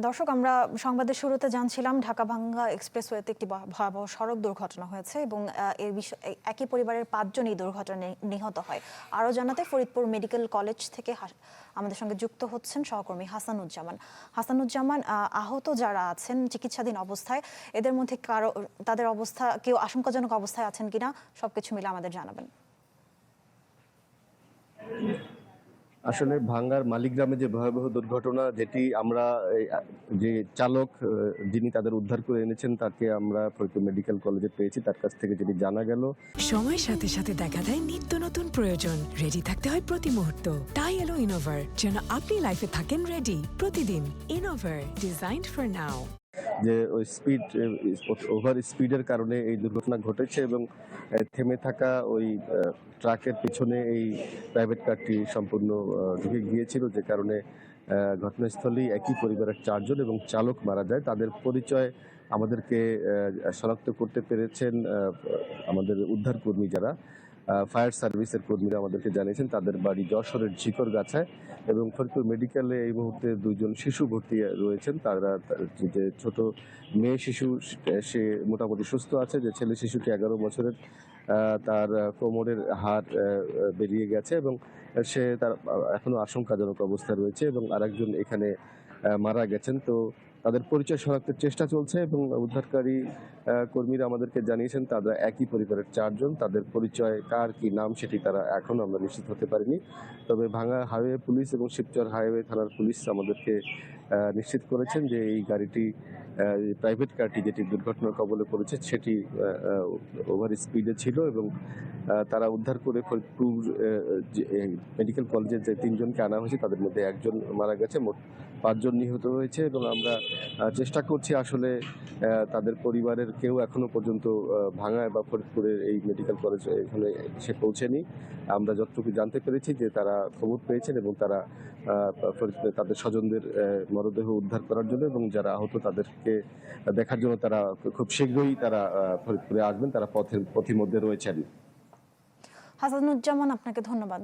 দর্শক, আমরা সংবাদের শুরুতে জানছিলাম ঢাকা-ভাঙ্গা এক্সপ্রেসওয়েতে একটি ভয়াবহ সড়ক দুর্ঘটনা হয়েছে এবং এর একই পরিবারের ৫ জন এই দুর্ঘটনায় নিহত হয়। আরও জানাতে ফরিদপুর মেডিকেল কলেজ থেকে আমাদের সঙ্গে যুক্ত হচ্ছেন সহকর্মী হাসানুজ্জামান। হাসানুজ্জামান, আহত যারা আছেন চিকিৎসাধীন অবস্থায়, এদের মধ্যে তাদের অবস্থা কেউ আশঙ্কাজনক অবস্থায় আছেন কিনা সবকিছু মিলে আমাদের জানাবেন। আসলে ভাঙ্গার মালিগ্রামে যে ভয়াবহ দুর্ঘটনা, যেটি আমরা যে চালক যিনি তাদের উদ্ধার করে এনেছেন তাকে আমরা ফরিদপুর মেডিকেল কলেজে পেয়েছি। তার কাছ থেকে যেটি জানা গেল, সময়ের সাথে সাথে দেখা দেয় নিত্য নতুন প্রয়োজন। রেডি থাকতে হয় প্রতি মুহূর্ত। তাই এলো ইনোভার, যেন আপনি লাইফে থাকেন রেডি প্রতিদিন। Innova, designed for now. যে ওই ওভার স্পিডের কারণে এই দুর্ঘটনা ঘটেছে এবং থেমে থাকা ওই ট্রাকের পিছনে এই প্রাইভেট কারটি সম্পূর্ণ ঢুকে গিয়েছিল, যে কারণে ঘটনাস্থলেই একই পরিবারের 4 জন এবং চালক মারা যায়। তাদের পরিচয় আমাদেরকে শনাক্ত করতে পেরেছেন আমাদের উদ্ধারকর্মী যারা ফায়ার সার্ভিসের কর্মীরা আমাদেরকে জানিয়েছেন। তাদের বাড়ি যশোরের ঝিকরগাছায় এবং ফরিদপুর মেডিকেলে এই মুহূর্তে 2 জন শিশু ভর্তি রয়েছেন। তারা যে ছোট মেয়ে শিশু সে মোটামুটি সুস্থ আছে, যে ছেলে শিশুটি 11 বছরের, তার কোমরের হাড় বেরিয়ে গেছে এবং সে তার এখনো আশঙ্কাজনক অবস্থা রয়েছে এবং আরেকজন এখানে মারা গেছেন। তো তাদের পরিচয় শনাক্তের চেষ্টা চলছে এবং উদ্ধারকারী কর্মীরা আমাদেরকে জানিয়েছেন তারা একই পরিবারের 4 জন। তাদের পরিচয় কার কি নাম সেটি তারা এখনো আমরা নিশ্চিত হতে পারিনি। তবে ভাঙ্গা হাইওয়ে পুলিশ এবং শিবচর হাইওয়ে থানার পুলিশ আমাদেরকে নিশ্চিত করেছেন যে এই গাড়িটি, প্রাইভেট কারটি যেটি দুর্ঘটনার কবলে পড়েছে সেটি ওভার স্পিডে ছিল এবং তারা উদ্ধার করে ফরিদপুর মেডিকেল কলেজের যে 3 জনকে আনা হয়েছে তাদের মধ্যে 1 জন মারা গেছে, মোট 5 জন নিহত হয়েছে এবং আমরা চেষ্টা করছি আসলে তাদের পরিবারের কেউ এখনো পর্যন্ত ভাঙ্গায় বা ফরিদপুরের এই মেডিকেল কলেজ এখানে এসে পৌঁছেনি। আমরা যতটুকু জানতে পেরেছি যে তারা খবর পেয়েছেন এবং তারা ফরিদপুরে তাদের স্বজনদের মরদেহ উদ্ধার করার জন্য এবং যারা আহত তাদেরকে দেখার জন্য তারা খুব শীঘ্রই তারা ফরিদপুরে আসবেন। তারা পথিমধ্যে রয়েছেন। হাসানুজ্জামান, আপনাকে ধন্যবাদ।